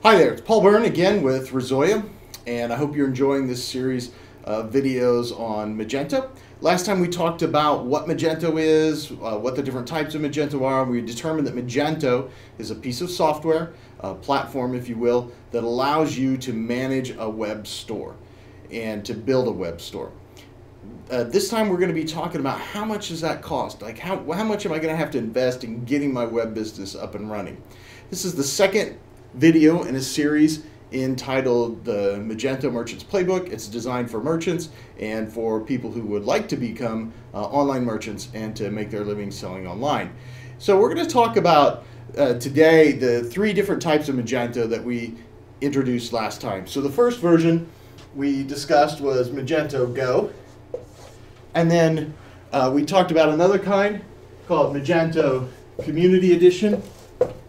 Hi there, it's Paul Byrne again with Rizoya, and I hope you're enjoying this series of videos on Magento. Last time we talked about what Magento is, what the different types of Magento are. We determined that Magento is a piece of software, a platform if you will, that allows you to manage a web store and to build a web store. This time we're going to be talking about how much does that cost? Like how much am I going to have to invest in getting my web business up and running? This is the second video in a series entitled the Magento Merchants Playbook. It's designed for merchants and for people who would like to become online merchants and to make their living selling online. So we're going to talk about today the three different types of Magento that we introduced last time. So the first version we discussed was Magento Go, and then we talked about another kind called Magento Community Edition,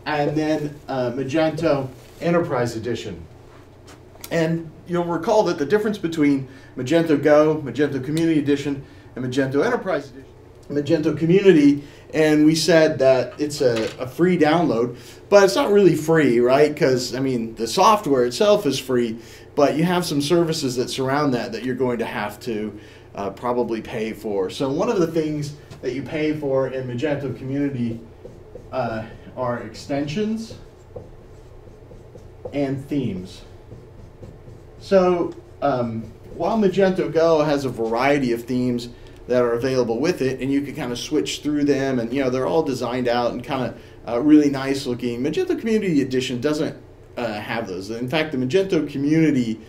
and then Magento Enterprise Edition. And you'll recall that the difference between Magento Go, Magento Community Edition, and Magento Enterprise Edition. Magento Community, and we said that it's a free download, but it's not really free, right? Because, I mean, the software itself is free, but you have some services that surround that you're going to have to probably pay for. So one of the things that you pay for in Magento Community are extensions and themes. So while Magento Go has a variety of themes that are available with it, and you can kind of switch through them, and they're all designed out and kind of really nice looking, Magento Community Edition doesn't have those. In fact, the Magento Community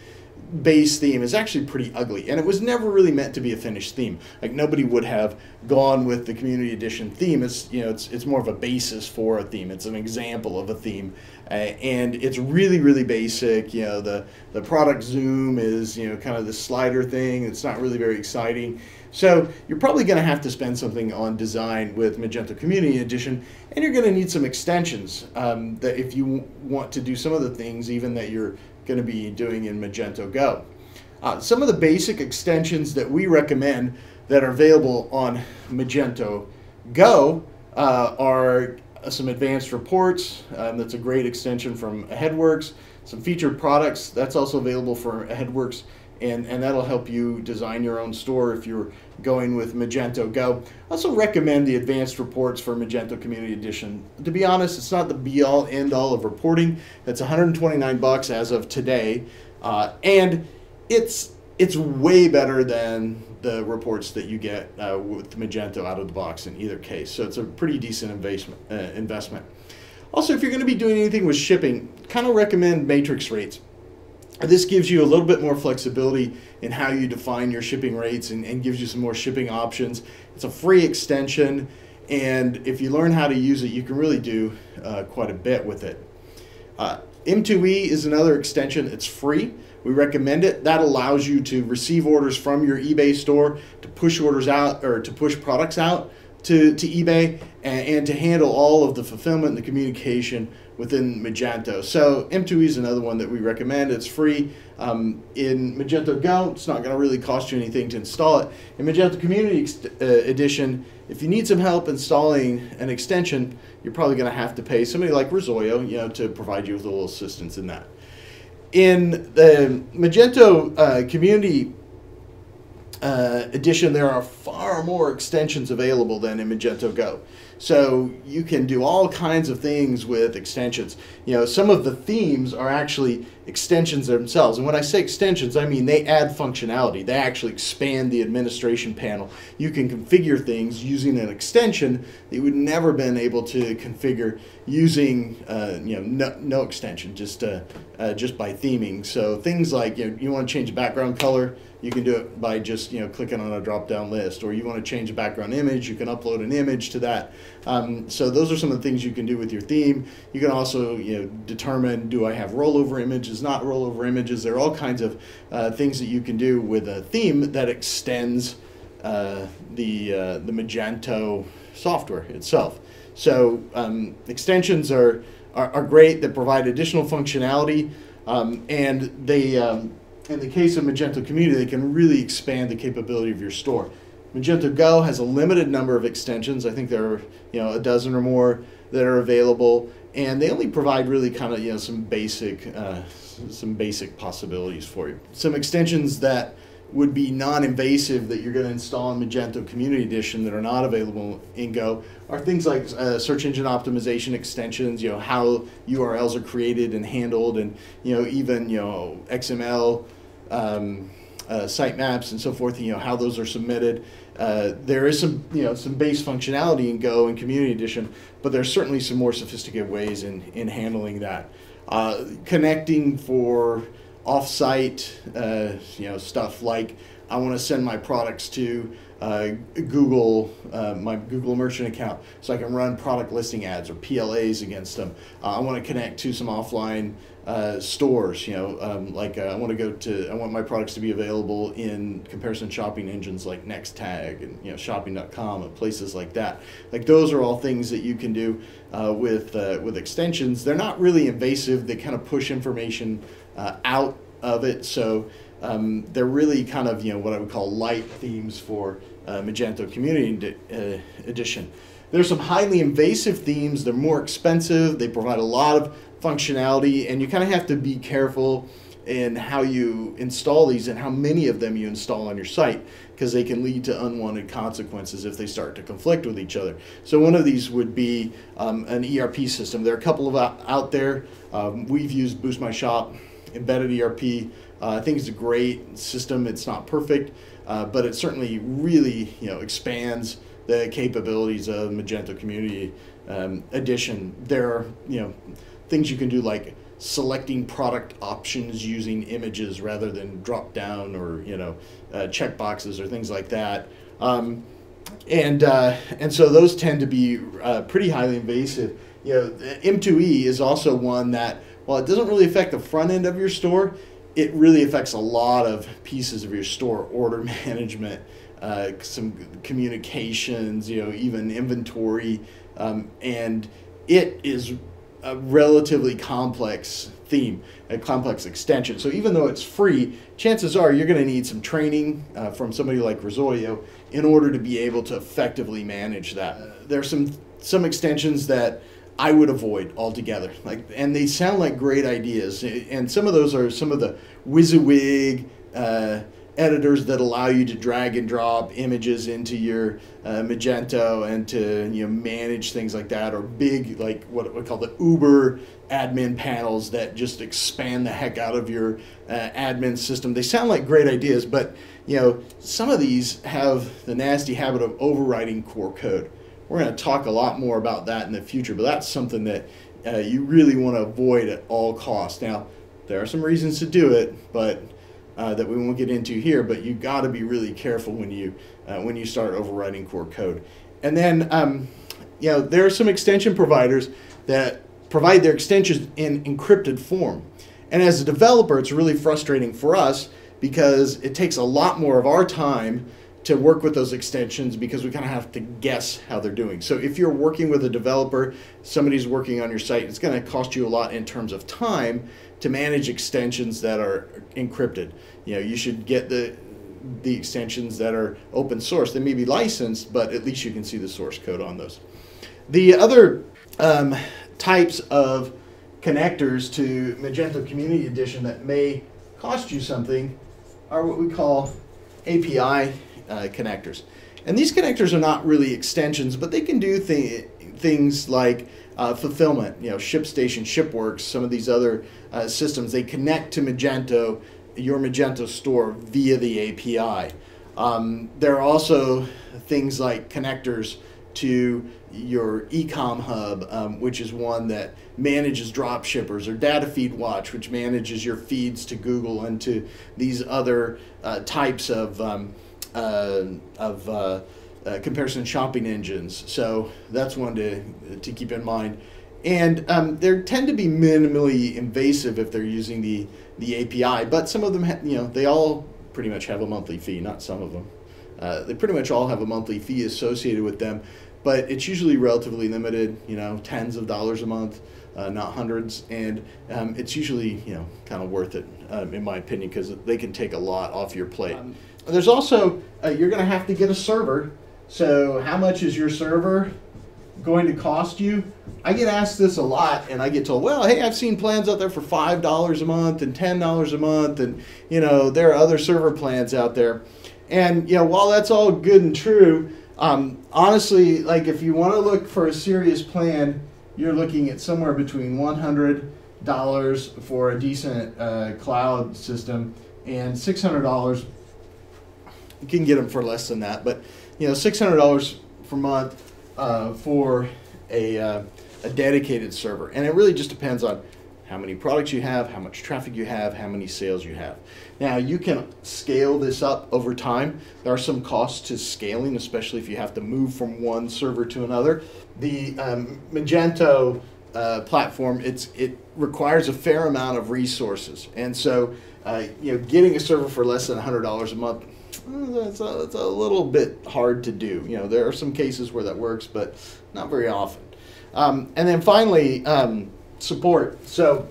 base theme is actually pretty ugly, and it was never really meant to be a finished theme. Like, nobody would have gone with the Community Edition theme. It's more of a basis for a theme. It's an example of a theme, and it's really basic. The product zoom is kind of the slider thing. It's not really very exciting. So you're probably going to have to spend something on design with Magento Community Edition, and you're going to need some extensions that if you want to do some of the things even that you're going to be doing in Magento Go. Some of the basic extensions that we recommend that are available on Magento Go are some advanced reports. That's a great extension from Headworks. Some featured products, that's also available for Headworks, and that'll help you design your own store if you're going with Magento Go. I also recommend the advanced reports for Magento Community Edition. To be honest, it's not the be-all, end-all of reporting. It's $129 as of today, and it's way better than the reports that you get with Magento out of the box in either case. So it's a pretty decent investment. Also, if you're going to be doing anything with shipping, kind of recommend matrix rates. This gives you a little bit more flexibility in how you define your shipping rates and gives you some more shipping options. It's a free extension, and if you learn how to use it, you can really do quite a bit with it. M2E is another extension. It's free. We recommend it. That allows you to receive orders from your eBay store, to push orders out or to push products out to eBay, and to handle all of the fulfillment and the communication within Magento. So M2E is another one that we recommend. It's free. In Magento Go, it's not going to really cost you anything to install it. In Magento Community Edition, if you need some help installing an extension, you're probably going to have to pay somebody like Rizoya, to provide you with a little assistance in that. In the Magento Community Edition, there are far more extensions available than in Magento Go. So you can do all kinds of things with extensions. Some of the themes are actually extensions themselves. And when I say extensions, I mean they add functionality. They actually expand the administration panel. You can configure things using an extension that you would never been able to configure using no extension, just by theming. So things like you want to change the background color, you can do it by just clicking on a drop-down list, or you want to change the background image, you can upload an image to that. So those are some of the things you can do with your theme. You can also determine, do I have rollover images, not rollover images. There are all kinds of things that you can do with a theme that extends the Magento software itself. So extensions are great, that provide additional functionality, and they in the case of Magento Community, they can really expand the capability of your store. Magento Go has a limited number of extensions. I think there are a dozen or more that are available, and they only provide really kind of some basic possibilities for you. Some extensions that would be non-invasive that you're going to install in Magento Community Edition that are not available in Go are things like search engine optimization extensions, how URLs are created and handled, and even XML sitemaps and so forth, how those are submitted. There is some base functionality in Go and Community Edition, but there's certainly some more sophisticated ways in handling that. Connecting for off-site stuff like I want to send my products to Google, my Google merchant account, so I can run product listing ads or PLAs against them. I want to connect to some offline stores, I want my products to be available in comparison shopping engines like Nextag and shopping.com and places like that. Like those are all things that you can do with extensions. They're not really invasive. They kind of push information out of it. So they're really kind of what I would call light themes for Magento Community Edition. There's some highly invasive themes. They're more expensive. They provide a lot of functionality, and you kind of have to be careful in how you install these and how many of them you install on your site, because they can lead to unwanted consequences if they start to conflict with each other. So one of these would be an ERP system. There are a couple of out there. We've used Boost My Shop Embedded ERP. I think it's a great system. It's not perfect, but it certainly really expands the capabilities of Magento Community Edition. There are things you can do like selecting product options using images rather than drop down or check boxes or things like that. And so those tend to be pretty highly invasive. M2E is also one that, while it doesn't really affect the front end of your store, it really affects a lot of pieces of your store: order management, some communications, even inventory, and it is a relatively complex theme, a complex extension. So even though it's free, chances are you're going to need some training from somebody like Rosoyo in order to be able to effectively manage that. There are some extensions that I would avoid altogether, and they sound like great ideas, and some of those are some of the WYSIWYG editors that allow you to drag and drop images into your Magento and to manage things like that, or big, like what we call the Uber admin panels that just expand the heck out of your admin system. They sound like great ideas, but some of these have the nasty habit of overwriting core code. We're going to talk a lot more about that in the future, but that's something that you really want to avoid at all costs. Now, there are some reasons to do it, but that we won't get into here. But you got to be really careful when you start overwriting core code. And then there are some extension providers that provide their extensions in encrypted form. And as a developer, it's really frustrating for us because it takes a lot more of our time to work with those extensions because we kind of have to guess how they're doing. So if you're working with a developer, somebody's working on your site, it's going to cost you a lot in terms of time to manage extensions that are encrypted. You should get the extensions that are open source. They may be licensed, but at least you can see the source code on those. The other types of connectors to Magento Community Edition that may cost you something are what we call API connectors. And these connectors are not really extensions, but they can do things like fulfillment, ShipStation, ShipWorks, some of these other systems. They connect to Magento, your Magento store, via the API. There are also things like connectors to your Ecom Hub, which is one that manages drop shippers, or Data Feed Watch, which manages your feeds to Google and to these other types of comparison shopping engines. So that's one to keep in mind. And they tend to be minimally invasive if they're using the API, but some of them, they all pretty much have a monthly fee, not some of them. They pretty much all have a monthly fee associated with them, but it's usually relatively limited, tens of dollars a month, not hundreds, and it's usually, kind of worth it, in my opinion, because they can take a lot off your plate. there's also, you're going to have to get a server. So how much is your server going to cost you? I get asked this a lot, and I get told, well, hey, I've seen plans out there for $5 a month and $10 a month, and there are other server plans out there. And while that's all good and true, honestly, like if you want to look for a serious plan, you're looking at somewhere between $100 for a decent cloud system and $600. You can get them for less than that, but $600 per month for a dedicated server. And it really just depends on how many products you have, how much traffic you have, how many sales you have. Now, you can scale this up over time. There are some costs to scaling, especially if you have to move from one server to another. The Magento platform, it requires a fair amount of resources. And so, getting a server for less than $100 a month, that's a little bit hard to do. There are some cases where that works, but not very often. And then finally, support. So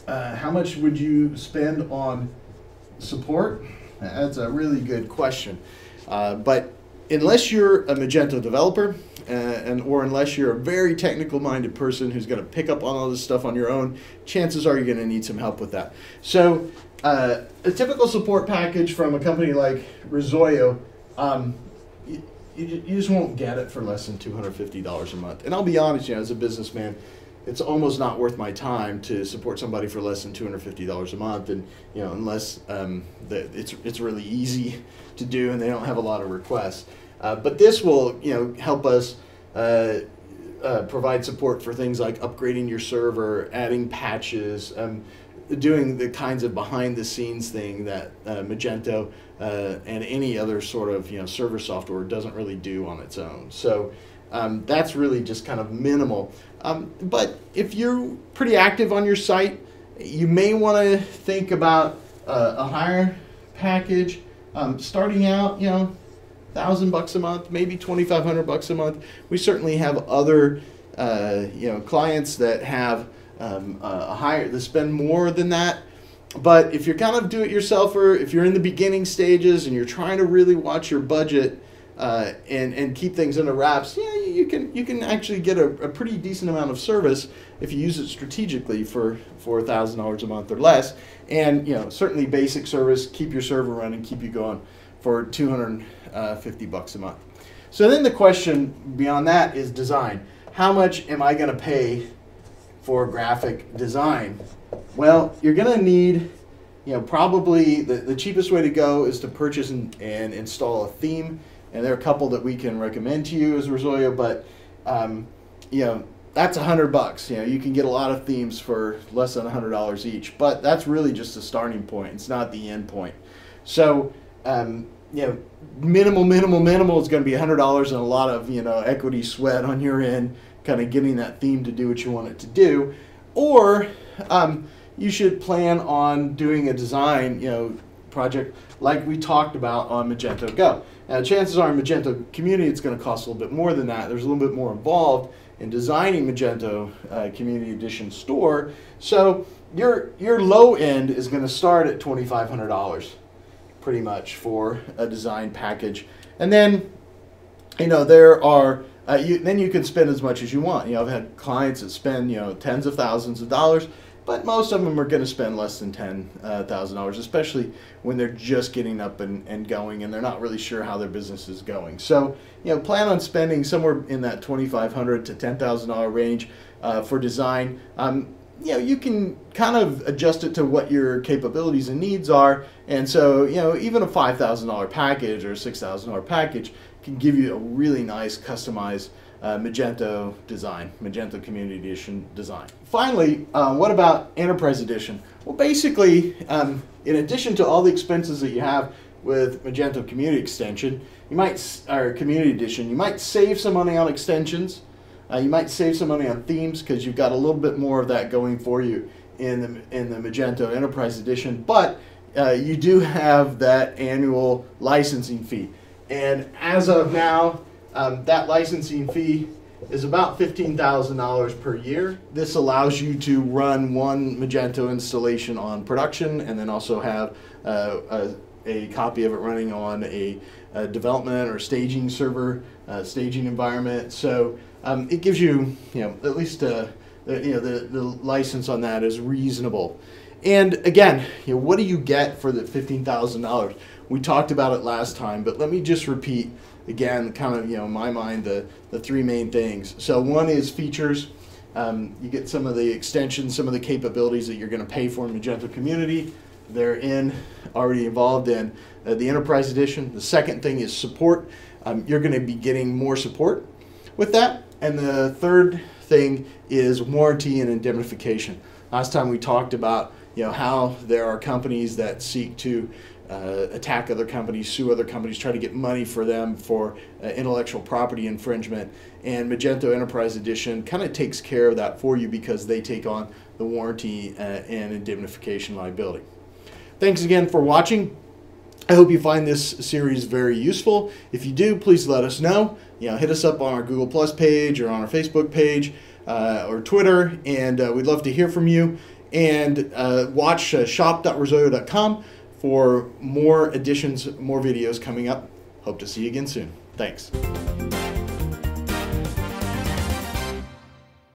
how much would you spend on support? That's a really good question. But unless you're a Magento developer, or unless you're a very technical minded person who's going to pick up on all this stuff on your own, chances are you're going to need some help with that. So a typical support package from a company like Rizoyo, you just won't get it for less than $250 a month. And I'll be honest, as a businessman, it's almost not worth my time to support somebody for less than $250 a month, and unless it's really easy to do and they don't have a lot of requests. But this will help us provide support for things like upgrading your server, adding patches, doing the kinds of behind-the-scenes thing that Magento and any other sort of server software doesn't really do on its own. So that's really just kind of minimal. But if you're pretty active on your site, you may want to think about a higher package. Starting out, $1,000 a month, maybe $2,500 a month. We certainly have other clients that have that spend more than that. But if you're kind of do-it-yourselfer, if you're in the beginning stages and you're trying to really watch your budget and keep things under wraps, you can actually get a pretty decent amount of service if you use it strategically for $1,000 a month or less. And certainly basic service, keep your server running, keep you going for $250 a month. So then the question beyond that is design. How much am I going to pay for graphic design? Well, you're going to need, probably the cheapest way to go is to purchase and install a theme. And there are a couple that we can recommend to you as Rizoyo, but that's $100. You can get a lot of themes for less than $100 each, but that's really just a starting point. It's not the end point. So minimal is going to be $100 and a lot of equity sweat on your end, kind of getting that theme to do what you want it to do. Or you should plan on doing a design project like we talked about on Magento Go. Now, chances are in Magento Community it's going to cost a little bit more than that. There's a little bit more involved in designing Magento Community Edition store. So your low end is going to start at $2,500 pretty much for a design package. And then there are then you can spend as much as you want. I've had clients that spend tens of thousands of dollars, but most of them are going to spend less than $10,000, especially when they're just getting up and going and they're not really sure how their business is going. So plan on spending somewhere in that $2,500 to $10,000 range for design. You can kind of adjust it to what your capabilities and needs are, and so even a $5,000 package or a $6,000 package can give you a really nice customized Magento design, Magento Community Edition design. Finally, what about Enterprise Edition? Well, basically, in addition to all the expenses that you have with Magento Community Extension, or Community Edition, you might save some money on extensions. You might save some money on themes because you've got a little bit more of that going for you in the Magento Enterprise Edition, but you do have that annual licensing fee. And as of now, that licensing fee is about $15,000 per year. This allows you to run one Magento installation on production and then also have a copy of it running on a development or staging server, staging environment. So it gives you, at least the license on that is reasonable. And again, what do you get for the $15,000? We talked about it last time, but let me just repeat again, kind of, in my mind, the three main things. So one is features. You get some of the extensions, some of the capabilities that you're going to pay for in Magento Community. They're already involved in the Enterprise Edition. The second thing is support. You're going to be getting more support with that. And the third thing is warranty and indemnification. Last time we talked about how there are companies that seek to attack other companies, sue other companies, try to get money for them for intellectual property infringement. And Magento Enterprise Edition kind of takes care of that for you because they take on the warranty and indemnification liability. Thanks again for watching. I hope you find this series very useful. If you do, please let us know. Hit us up on our Google Plus page or on our Facebook page or Twitter, and we'd love to hear from you. And watch shop.rosoyo.com for more editions, more videos coming up. Hope to see you again soon. Thanks.